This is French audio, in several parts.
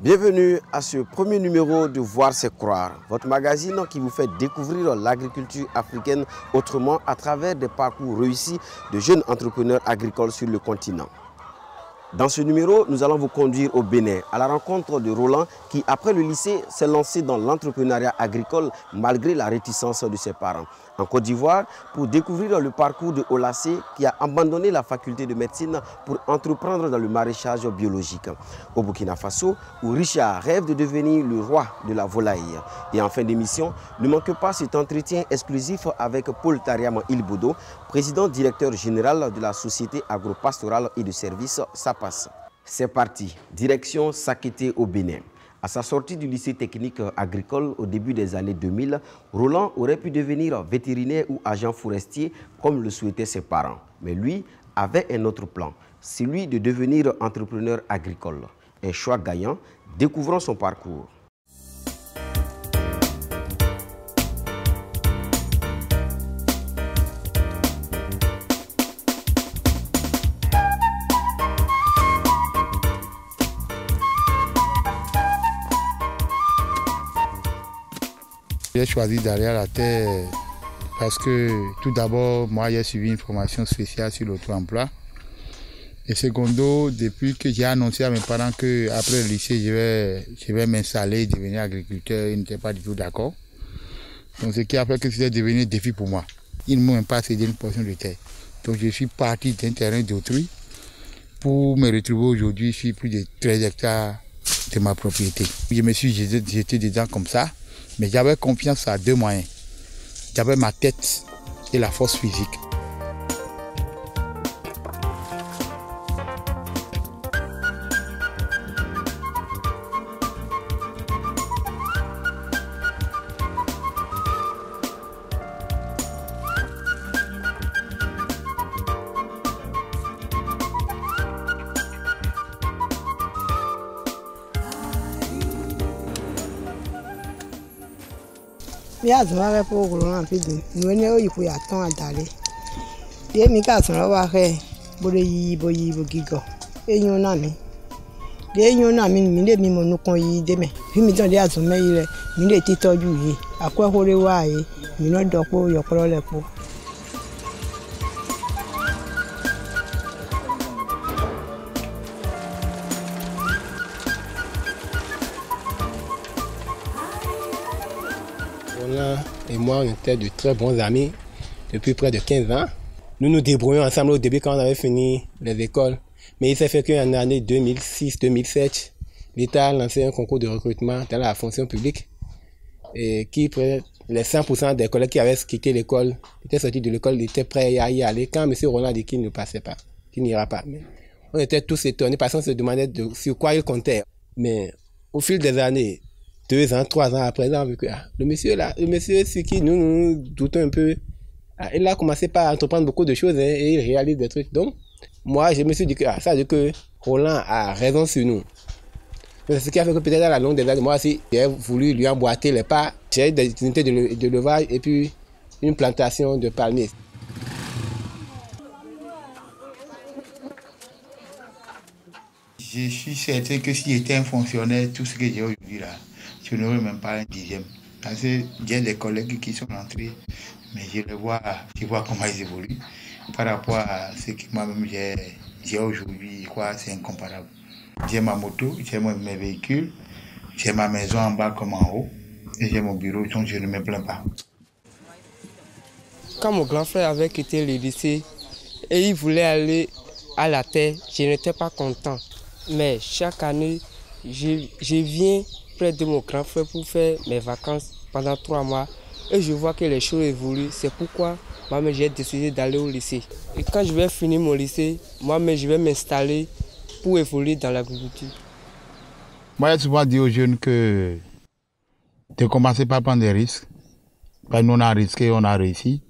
Bienvenue à ce premier numéro de Voir c'est croire, votre magazine qui vous fait découvrir l'agriculture africaine autrement à travers des parcours réussis de jeunes entrepreneurs agricoles sur le continent. Dans ce numéro, nous allons vous conduire au Bénin, à la rencontre de Roland qui, après le lycée, s'est lancé dans l'entrepreneuriat agricole malgré la réticence de ses parents. En Côte d'Ivoire, pour découvrir le parcours de Olassé qui a abandonné la faculté de médecine pour entreprendre dans le maraîchage biologique. Au Burkina Faso, où Richard rêve de devenir le roi de la volaille. Et en fin d'émission, ne manquez pas cet entretien exclusif avec Paul Tariam Ilbodo, président directeur général de la Société agro-pastorale et de services SAPAS. C'est parti, direction Sakété au Bénin. À sa sortie du lycée technique agricole au début des années 2000, Roland aurait pu devenir vétérinaire ou agent forestier comme le souhaitaient ses parents. Mais lui avait un autre plan, celui de devenir entrepreneur agricole. Un choix gagnant, découvrons son parcours. J'ai choisi d'aller à la terre parce que tout d'abord, moi j'ai suivi une formation spéciale sur l'auto-emploi. Et secondo, depuis que j'ai annoncé à mes parents qu'après le lycée, je vais m'installer et devenir agriculteur, ils n'étaient pas du tout d'accord. Donc ce qui a fait que c'était devenu un défi pour moi. Ils ne m'ont même pas cédé une portion de terre. Donc je suis parti d'un terrain d'autrui pour me retrouver aujourd'hui sur plus de 13 hectares de ma propriété. Je me suis jeté dedans comme ça. Mais j'avais confiance à deux moyens. J'avais ma tête et la force physique. Ya zama po Roland pidi no ne oyipo ya ton adale ye mi ka tun wa he bo gigo eyun na mi de eyun na mi le mi mo nukun yi de me bi mi ton de azun me yi re mi le ti toju yi akwa hore wa yi mi no dopo yoporo lepo. Roland et moi, on était de très bons amis depuis près de 15 ans. Nous nous débrouillons ensemble au début quand on avait fini les écoles. Mais il s'est fait qu'en année 2006-2007, l'État a lancé un concours de recrutement dans la fonction publique et qui, les 100% des collègues qui avaient quitté l'école, étaient sortis de l'école, étaient prêts à y aller. Quand M. Roland a dit qu'il ne passait pas, qu'il n'ira pas. Mais on était tous étonnés parce qu'on se demandait sur quoi il comptait. Mais au fil des années, 2 ans, 3 ans après, on a vu que le monsieur sur qui nous doutons un peu, il a commencé par entreprendre beaucoup de choses et il réalise des trucs. Donc, moi, je me suis dit que ça veut dire que Roland a raison sur nous. C'est ce qui a fait que peut-être à la longue des années, moi aussi, j'ai voulu lui emboîter les pas. J'ai des unités de levage et puis une plantation de palmiers. Je suis certain que si j'étais un fonctionnaire, tout ce que j'ai aujourd'hui là, je n'aurais même pas un dixième. Parce que j'ai des collègues qui sont entrés, mais je vois comment ils évoluent. Par rapport à ce que moi-même j'ai aujourd'hui, je crois que c'est incomparable. J'ai ma moto, j'ai mes véhicules, j'ai ma maison en bas comme en haut, et j'ai mon bureau, donc je ne me plains pas. Quand mon grand frère avait quitté le lycée et il voulait aller à la terre, je n'étais pas content. Mais chaque année, je viens près de mon grand frère pour faire mes vacances pendant 3 mois et je vois que les choses évoluent. C'est pourquoi moi-même j'ai décidé d'aller au lycée. Et quand je vais finir mon lycée, moi-même je vais m'installer pour évoluer dans l'agriculture. Moi, j'ai souvent dit aux jeunes que de commencer par prendre des risques. Quand nous on a risqué, on a réussi.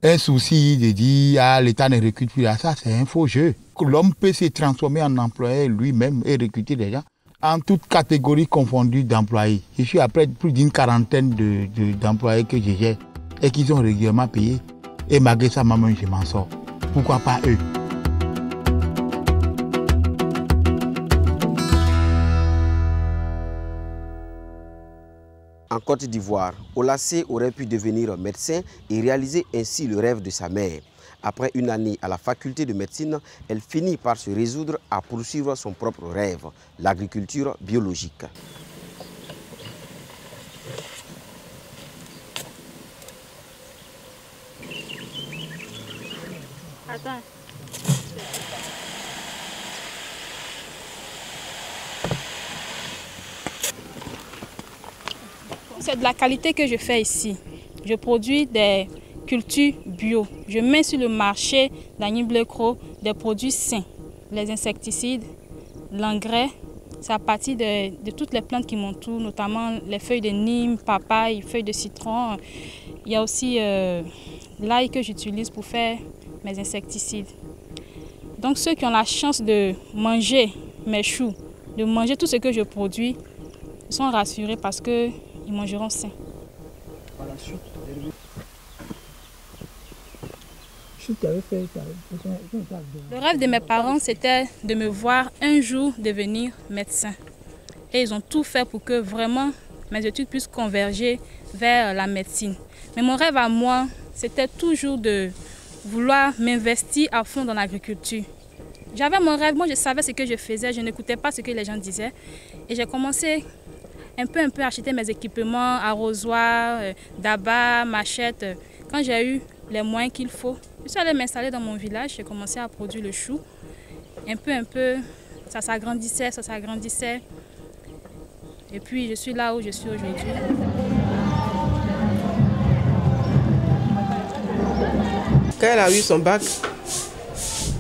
Un souci de dire l'État ne recrute plus, ça c'est un faux jeu. L'homme peut se transformer en employé lui-même et recruter des gens en toutes catégories confondues d'employés. Je suis après plus d'une quarantaine d'employés que je gère et qui sont régulièrement payés. Et malgré ça, moi-même, je m'en sors. Pourquoi pas eux? En Côte d'Ivoire, Olassé aurait pu devenir médecin et réaliser ainsi le rêve de sa mère. Après une année à la faculté de médecine, elle finit par se résoudre à poursuivre son propre rêve, l'agriculture biologique. Attends. C'est de la qualité que je fais ici. Je produis des cultures bio. Je mets sur le marché d'Agni-Bleu-Cros des produits sains. Les insecticides, l'engrais, c'est à partir de toutes les plantes qui m'entourent, notamment les feuilles de nîmes, papaye, feuilles de citron. Il y a aussi l'ail que j'utilise pour faire mes insecticides. Donc ceux qui ont la chance de manger mes choux, de manger tout ce que je produis, sont rassurés parce qu'ils mangeront sain. Le rêve de mes parents, c'était de me voir un jour devenir médecin. Et ils ont tout fait pour que vraiment mes études puissent converger vers la médecine. Mais mon rêve à moi, c'était toujours de vouloir m'investir à fond dans l'agriculture. J'avais mon rêve, moi je savais ce que je faisais, je n'écoutais pas ce que les gens disaient. Et j'ai commencé un peu à acheter mes équipements, arrosoirs, d'abats, machettes. Quand j'ai eu les moyens qu'il faut, je suis allée m'installer dans mon village, j'ai commencé à produire le chou. Un peu, ça s'agrandissait. Et puis je suis là où je suis aujourd'hui. Quand elle a eu son bac,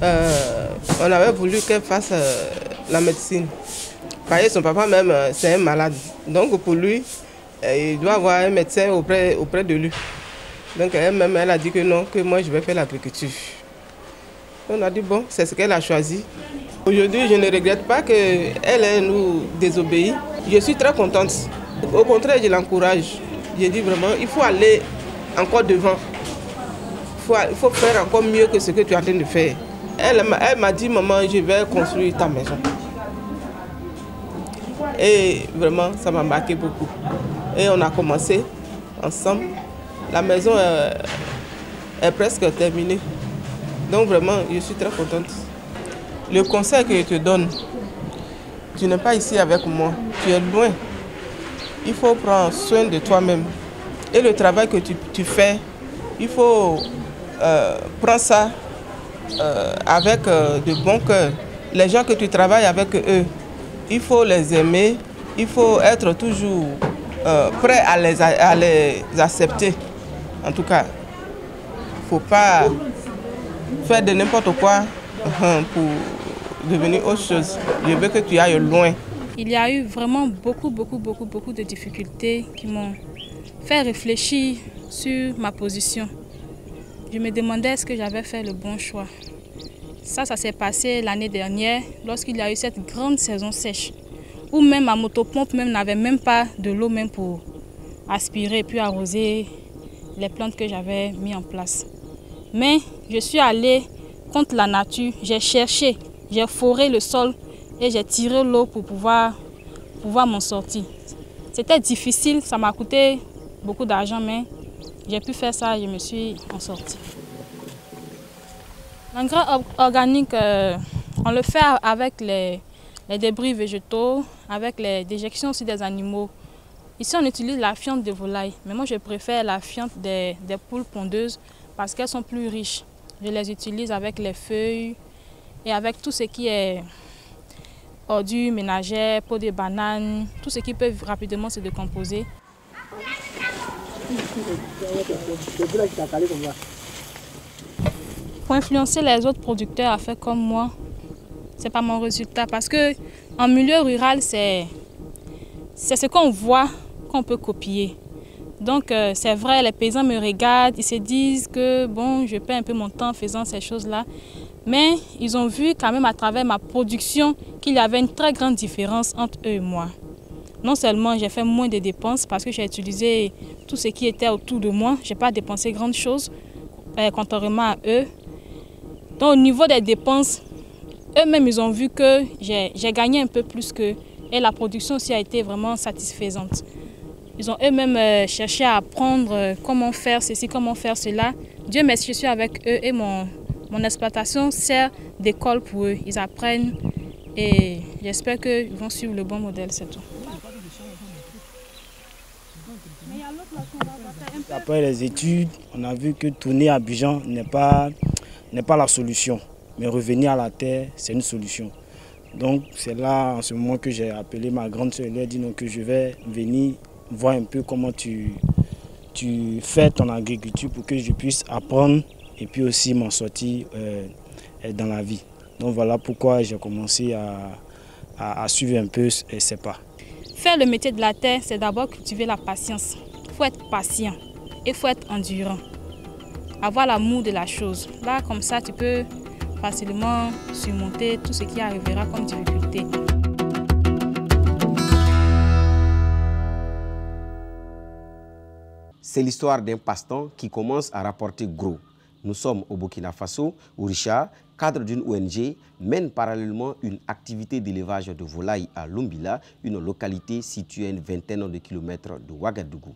on avait voulu qu'elle fasse la médecine. Parce que son papa même, c'est un malade. Donc pour lui, il doit avoir un médecin auprès de lui. Donc elle-même, elle a dit que non, que moi je vais faire l'agriculture. On a dit bon, c'est ce qu'elle a choisi. Aujourd'hui, je ne regrette pas qu'elle nous désobéit. Je suis très contente. Au contraire, je l'encourage. Je dis vraiment, il faut aller encore devant. Il faut faire encore mieux que ce que tu es en train de faire. Elle m'a dit, maman, je vais construire ta maison. Et vraiment, ça m'a marqué beaucoup. Et on a commencé ensemble. La maison est presque terminée. Donc vraiment, je suis très contente. Le conseil que je te donne, tu n'es pas ici avec moi, tu es loin. Il faut prendre soin de toi-même. Et le travail que tu fais, il faut prendre ça avec de bon cœur. Les gens que tu travailles avec eux, il faut les aimer, il faut être toujours prêt à les accepter. En tout cas, il ne faut pas faire de n'importe quoi pour devenir autre chose. Je veux que tu ailles loin. Il y a eu vraiment beaucoup de difficultés qui m'ont fait réfléchir sur ma position. Je me demandais est-ce que j'avais fait le bon choix. Ça s'est passé l'année dernière lorsqu'il y a eu cette grande saison sèche où même ma motopompe n'avait même pas de l'eau même pour aspirer et puis arroser les plantes que j'avais mis en place. Mais je suis allée contre la nature, j'ai cherché, j'ai foré le sol et j'ai tiré l'eau pour pouvoir m'en sortir. C'était difficile, ça m'a coûté beaucoup d'argent, mais j'ai pu faire ça et je me suis en sortie. L'engrais organique, on le fait avec les débris végétaux, avec les déjections aussi des animaux. Ici, on utilise la fiente de volaille, mais moi, je préfère la fiente des poules pondeuses parce qu'elles sont plus riches. Je les utilise avec les feuilles et avec tout ce qui est ordures ménagères, peau de banane, tout ce qui peut rapidement se décomposer. Pour influencer les autres producteurs à faire comme moi, ce n'est pas mon résultat parce qu'en milieu rural, c'est ce qu'on voit qu'on peut copier. Donc c'est vrai, les paysans me regardent, ils se disent que bon, je perds un peu mon temps en faisant ces choses-là. Mais ils ont vu quand même à travers ma production qu'il y avait une très grande différence entre eux et moi. Non seulement j'ai fait moins de dépenses parce que j'ai utilisé tout ce qui était autour de moi, je n'ai pas dépensé grand chose contrairement à eux. Donc au niveau des dépenses, eux-mêmes ils ont vu que j'ai gagné un peu plus qu'eux et la production aussi a été vraiment satisfaisante. Ils ont eux-mêmes cherché à apprendre comment faire ceci, comment faire cela. Dieu merci, je suis avec eux et mon exploitation sert d'école pour eux. Ils apprennent et j'espère qu'ils vont suivre le bon modèle, c'est tout. Après les études, on a vu que tourner à Abidjan n'est pas la solution. Mais revenir à la terre, c'est une solution. Donc c'est là en ce moment que j'ai appelé ma grande soeur et lui ai dit non, que je vais venir voir un peu comment tu fais ton agriculture pour que je puisse apprendre et puis aussi m'en sortir dans la vie. Donc voilà pourquoi j'ai commencé à suivre un peu ces pas. Faire le métier de la terre, c'est d'abord cultiver la patience. Il faut être patient et il faut être endurant. Avoir l'amour de la chose. Là, comme ça, tu peux facilement surmonter tout ce qui arrivera comme difficulté. C'est l'histoire d'un passe-temps qui commence à rapporter gros. Nous sommes au Burkina Faso, où Richard, cadre d'une ONG, mène parallèlement une activité d'élevage de volailles à Lumbila, une localité située à une vingtaine de kilomètres de Ouagadougou.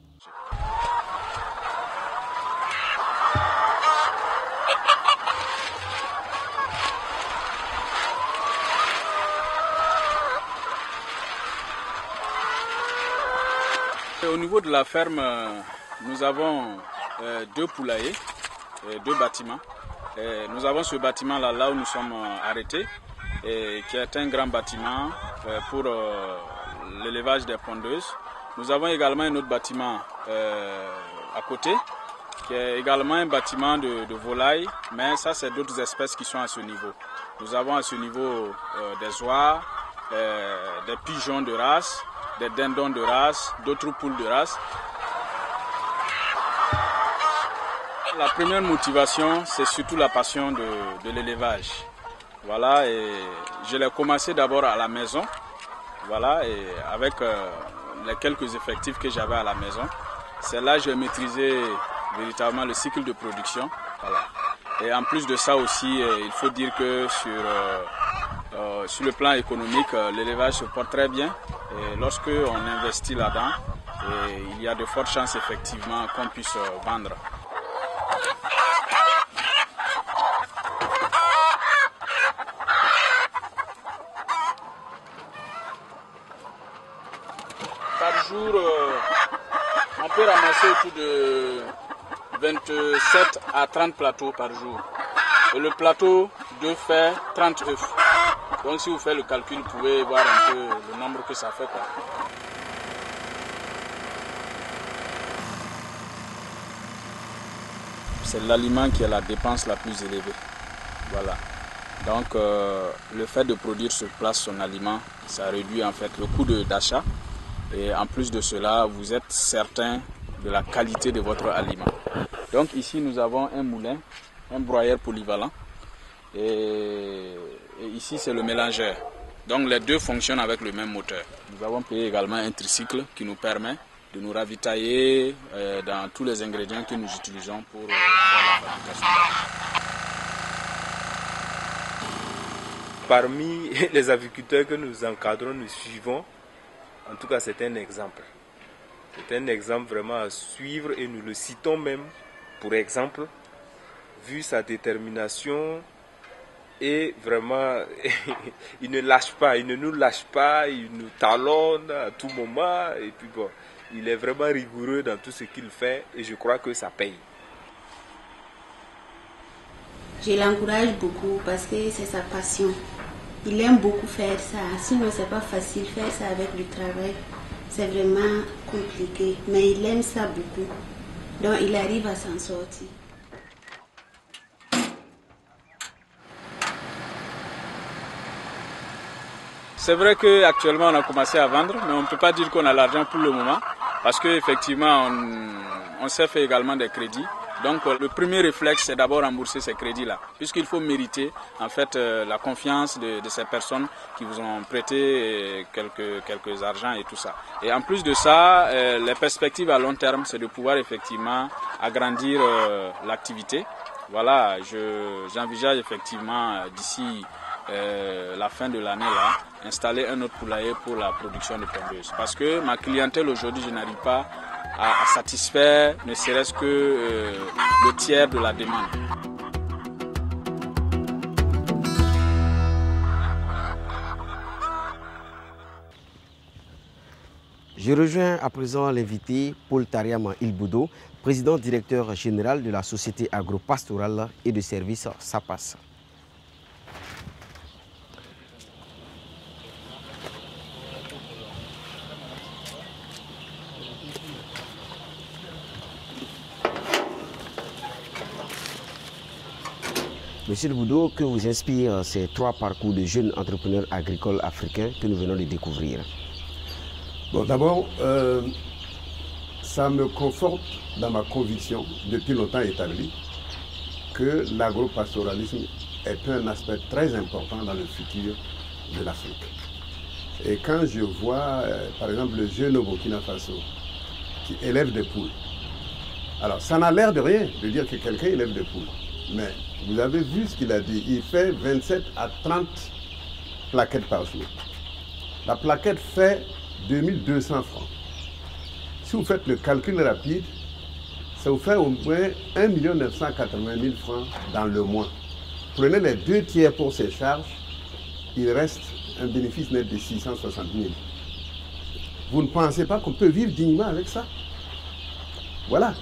Au niveau de la ferme, nous avons deux poulaillers, deux bâtiments. Nous avons ce bâtiment là où nous sommes arrêtés, qui est un grand bâtiment pour l'élevage des pondeuses. Nous avons également un autre bâtiment à côté, qui est également un bâtiment de volailles, mais ça c'est d'autres espèces qui sont à ce niveau. Nous avons à ce niveau des oies, des pigeons de race, des dindons de race, d'autres poules de race. La première motivation, c'est surtout la passion de l'élevage. Voilà, et je l'ai commencé d'abord à la maison. Voilà, et avec les quelques effectifs que j'avais à la maison, c'est là que j'ai maîtrisé véritablement le cycle de production. Voilà. Et en plus de ça aussi, il faut dire que sur le plan économique, l'élevage se porte très bien. Et lorsque on investit là-dedans, il y a de fortes chances effectivement qu'on puisse vendre. Par jour, on peut ramasser autour de 27 à 30 plateaux par jour. Et le plateau doit faire 30 œufs. Donc si vous faites le calcul, vous pouvez voir un peu le nombre que ça fait, quoi. C'est l'aliment qui est la dépense la plus élevée. Voilà. Donc le fait de produire sur place son aliment, ça réduit en fait le coût d'achat. Et en plus de cela, vous êtes certain de la qualité de votre aliment. Donc ici nous avons un moulin, un broyeur polyvalent. Et ici c'est le mélangeur. Donc les deux fonctionnent avec le même moteur. Nous avons payé également un tricycle qui nous permet de nous ravitailler dans tous les ingrédients que nous utilisons pour faire la fabrication. Parmi les agriculteurs que nous encadrons, nous suivons, en tout cas c'est un exemple. C'est un exemple vraiment à suivre et nous le citons même pour exemple, vu sa détermination. Et vraiment, il ne lâche pas, il ne nous lâche pas, il nous talonne à tout moment. Et puis bon, il est vraiment rigoureux dans tout ce qu'il fait et je crois que ça paye. Je l'encourage beaucoup parce que c'est sa passion. Il aime beaucoup faire ça. Sinon, c'est pas facile faire ça avec du travail. C'est vraiment compliqué. Mais il aime ça beaucoup. Donc, il arrive à s'en sortir. C'est vrai qu'actuellement on a commencé à vendre, mais on ne peut pas dire qu'on a l'argent pour le moment, parce qu'effectivement on s'est fait également des crédits. Donc le premier réflexe c'est d'abord rembourser ces crédits-là, puisqu'il faut mériter en fait la confiance de ces personnes qui vous ont prêté quelques argents et tout ça. Et en plus de ça, les perspectives à long terme c'est de pouvoir effectivement agrandir l'activité. Voilà, j'envisage effectivement d'ici la fin de l'année là, installer un autre poulailler pour la production de pondeuses. Parce que ma clientèle aujourd'hui, je n'arrive pas à satisfaire ne serait-ce que le tiers de la demande. Je rejoins à présent l'invité Paul Tariama Ilboudo, président directeur général de la société agro-pastorale et de services SAPAS. Monsieur Ilboudo, que vous inspirent ces 3 parcours de jeunes entrepreneurs agricoles africains que nous venons de découvrir? Bon, d'abord, ça me conforte dans ma conviction, depuis longtemps établie, que l'agropastoralisme est un aspect très important dans le futur de l'Afrique. Et quand je vois, par exemple, le jeune au Burkina Faso qui élève des poules, alors ça n'a l'air de rien de dire que quelqu'un élève des poules, mais vous avez vu ce qu'il a dit, il fait 27 à 30 plaquettes par jour. La plaquette fait 2200 francs. Si vous faites le calcul rapide, ça vous fait au moins 1 980 000 francs dans le mois. Prenez les 2 tiers pour ces charges, il reste un bénéfice net de 660 000. Vous ne pensez pas qu'on peut vivre dignement avec ça? Voilà.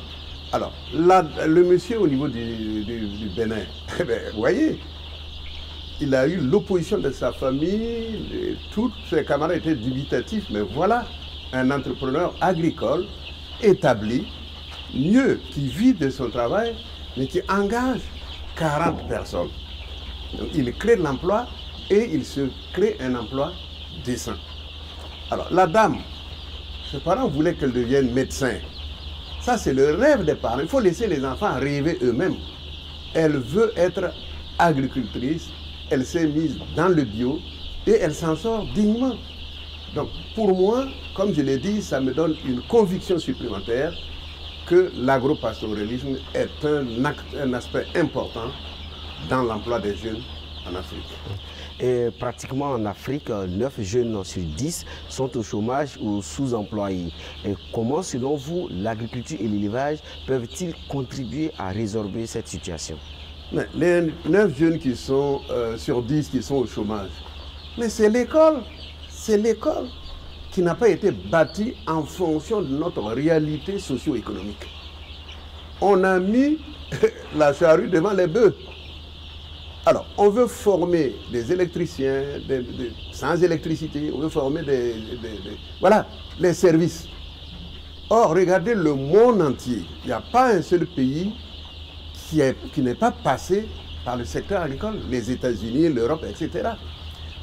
Alors, là, le monsieur au niveau du Bénin, vous voyez, il a eu l'opposition de sa famille, tous ses camarades étaient dubitatifs, mais voilà un entrepreneur agricole établi, mieux, qui vit de son travail, mais qui engage 40 personnes. Donc, il crée de l'emploi et il se crée un emploi décent. Alors, la dame, ses parents voulaient qu'elle devienne médecin. Ça, c'est le rêve des parents. Il faut laisser les enfants rêver eux-mêmes. Elle veut être agricultrice. Elle s'est mise dans le bio et elle s'en sort dignement. Donc pour moi, comme je l'ai dit, ça me donne une conviction supplémentaire que l'agropastoralisme est un aspect important dans l'emploi des jeunes en Afrique. Et pratiquement en Afrique, 9 jeunes sur 10 sont au chômage ou sous-employés. Et comment, selon vous, l'agriculture et l'élevage peuvent-ils contribuer à résorber cette situation? Mais les 9 jeunes qui sont sur 10 qui sont au chômage, mais c'est l'école qui n'a pas été bâtie en fonction de notre réalité socio-économique. On a mis la charrue devant les bœufs. Alors, on veut former des électriciens, sans électricité, on veut former voilà, les services. Or, regardez le monde entier, il n'y a pas un seul pays qui n'est pas passé par le secteur agricole, les États-Unis, l'Europe, etc.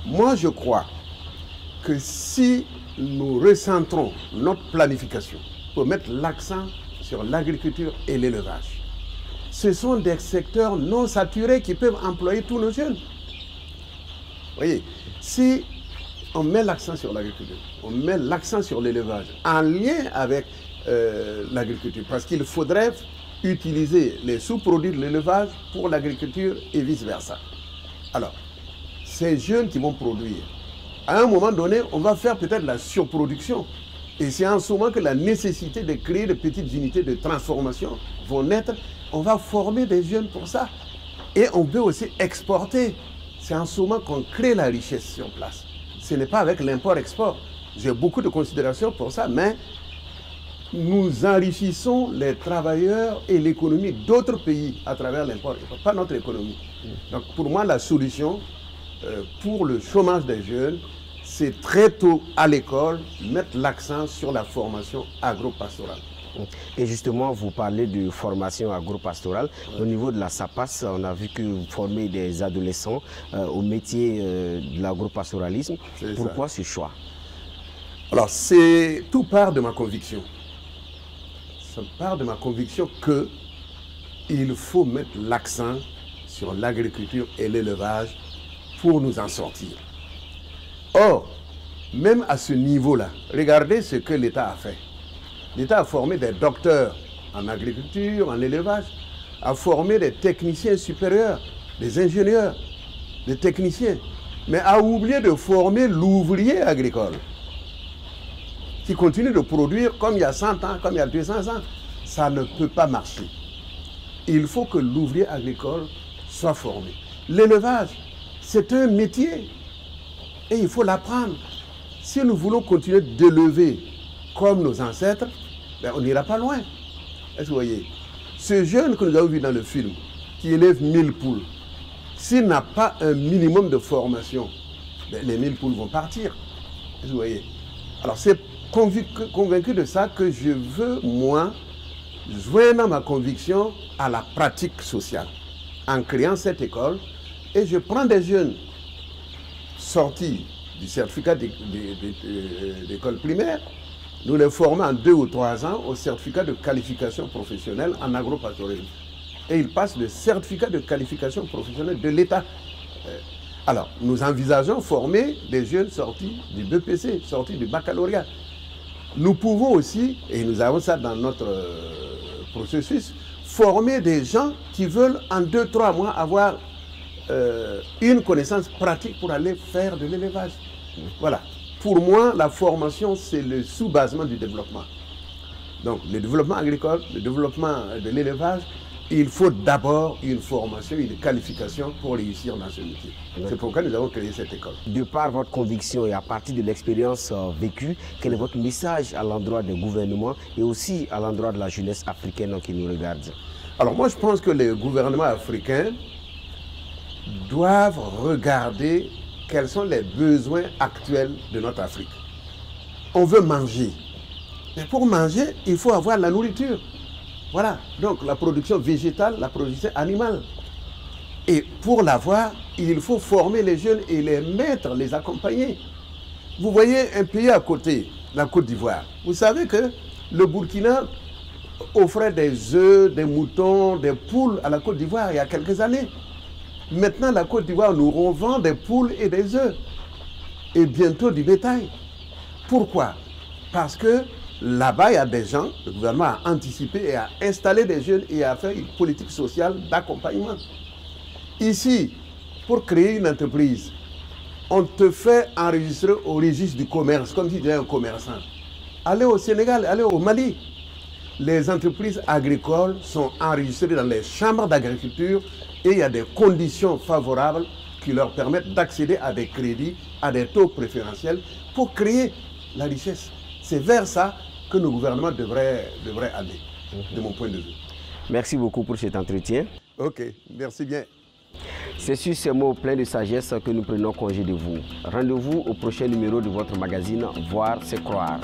Moi, je crois que si nous recentrons notre planification pour mettre l'accent sur l'agriculture et l'élevage, ce sont des secteurs non saturés qui peuvent employer tous nos jeunes. Vous voyez, si on met l'accent sur l'agriculture, on met l'accent sur l'élevage, en lien avec l'agriculture, parce qu'il faudrait utiliser les sous-produits de l'élevage pour l'agriculture et vice-versa. Alors, ces jeunes qui vont produire, à un moment donné, on va faire peut-être la surproduction. Et c'est en ce moment que la nécessité de créer de petites unités de transformation vont naître. On va former des jeunes pour ça. Et on peut aussi exporter. C'est en ce moment qu'on crée la richesse sur place. Ce n'est pas avec l'import-export. J'ai beaucoup de considération pour ça, mais nous enrichissons les travailleurs et l'économie d'autres pays à travers l'import, pas notre économie. Donc pour moi, la solution pour le chômage des jeunes, c'est très tôt à l'école mettre l'accent sur la formation agro-pastorale. Et justement, vous parlez de formation agro-pastorale. Au niveau de la SAPAS, on a vu que vous formez des adolescents au métier de l'agro-pastoralisme. Pourquoi ce choix? Alors, tout part de ma conviction. Ça part de ma conviction qu'il faut mettre l'accent sur l'agriculture et l'élevage pour nous en sortir. Or, même à ce niveau-là, regardez ce que l'État a fait. L'État a formé des docteurs en agriculture, en élevage, a formé des techniciens supérieurs, des ingénieurs, des techniciens. mais a oublié de former l'ouvrier agricole qui continue de produire comme il y a 100 ans, comme il y a 200 ans. Ça ne peut pas marcher. Il faut que l'ouvrier agricole soit formé. L'élevage, c'est un métier et il faut l'apprendre. Si nous voulons continuer d'élever comme nos ancêtres, ben on n'ira pas loin. Est-ce que vous voyez? Ce jeune que nous avons vu dans le film, qui élève 1000 poules, s'il n'a pas un minimum de formation, ben les 1000 poules vont partir. Est-ce que vous voyez? Alors c'est convaincu de ça que je veux, moi, joindre ma conviction à la pratique sociale en créant cette école. Et je prends des jeunes sortis du certificat d'école primaire, nous les formons en 2 ou 3 ans au certificat de qualification professionnelle en agropastoralisme. Et ils passent le certificat de qualification professionnelle de l'État. Alors, nous envisageons former des jeunes sortis du BPC, sortis du baccalauréat. Nous pouvons aussi, et nous avons ça dans notre processus, former des gens qui veulent en 2-3 mois avoir une connaissance pratique pour aller faire de l'élevage. Voilà. Pour moi, la formation, c'est le sous-basement du développement. Donc, le développement agricole, le développement de l'élevage, il faut d'abord une formation, une qualification pour réussir dans ce métier. C'est pourquoi nous avons créé cette école. De par votre conviction et à partir de l'expérience vécue, quel est votre message à l'endroit des gouvernements et aussi à l'endroit de la jeunesse africaine qui nous regarde? Alors moi, je pense que les gouvernements africains doivent regarder quels sont les besoins actuels de notre Afrique. On veut manger. Mais pour manger, il faut avoir la nourriture. Voilà, donc la production végétale, la production animale. Et pour l'avoir, il faut former les jeunes et les mettre, les accompagner. Vous voyez un pays à côté, la Côte d'Ivoire. Vous savez que le Burkina offrait des œufs, des moutons, des poules à la Côte d'Ivoire il y a quelques années. Maintenant, la Côte d'Ivoire nous revend des poules et des œufs. Et bientôt du bétail. Pourquoi? Parce que là-bas, il y a des gens, le gouvernement a anticipé et a installé des jeunes et a fait une politique sociale d'accompagnement. Ici, pour créer une entreprise, on te fait enregistrer au registre du commerce, comme si tu étais un commerçant. Allez au Sénégal, allez au Mali. Les entreprises agricoles sont enregistrées dans les chambres d'agriculture et il y a des conditions favorables qui leur permettent d'accéder à des crédits, à des taux préférentiels pour créer la richesse. C'est vers ça que nos gouvernements devraient aller, de mon point de vue. Merci beaucoup pour cet entretien. Ok, merci bien. C'est sur ces mots pleins de sagesse que nous prenons congé de vous. Rendez-vous au prochain numéro de votre magazine Voir, c'est croire.